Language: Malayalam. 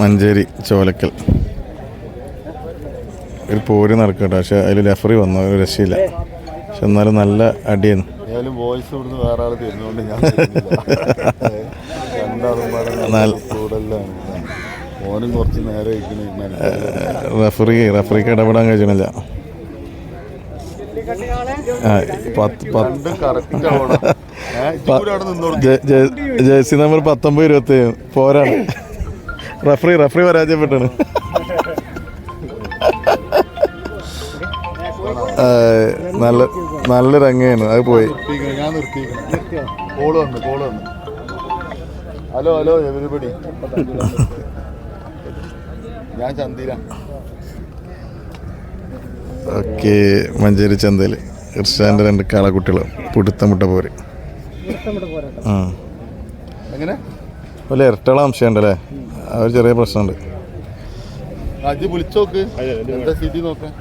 മഞ്ചേരി ചോലക്കൽ ഒരു പോര് നടക്കട്ടെ. പക്ഷെ അതിൽ റഫറി വന്നു, ഒരു രക്ഷയില്ല. പക്ഷെ എന്നാലും നല്ല അടിയാണ്. വോയിസ് ഇവിടുന്ന് വേറെ ആൾ തരുന്നതുകൊണ്ട് ഞാൻ ഓനും കുറച്ച് നേരെ റഫറിക്ക് ഇടപെടാൻ കഴിയണില്ല. ജേഴ്സി നമ്പർ 19-27 പോരാണ്. റഫറി പരാജയപ്പെട്ടാണ്. നല്ല രംഗയാണ് അത് പോയി. ഞാൻ നിർത്തി. കോള് വന്നു. ഹലോ എവരിബഡി, ഞാൻ ചന്തീര. ഓക്കെ, മഞ്ചേരി ചന്തയിൽ ഇർഷാന്റെ 2 കാളക്കുട്ടികൾ പുടുത്തമുട്ട പോര്. എങ്ങനെ വല്ല ഇരട്ടള അംശമുണ്ടല്ലേ? ആ ഒരു ചെറിയ പ്രശ്നമുണ്ട്. വിളിച്ചോക്ക്, എന്താ സ്ഥിതി നോക്കാം.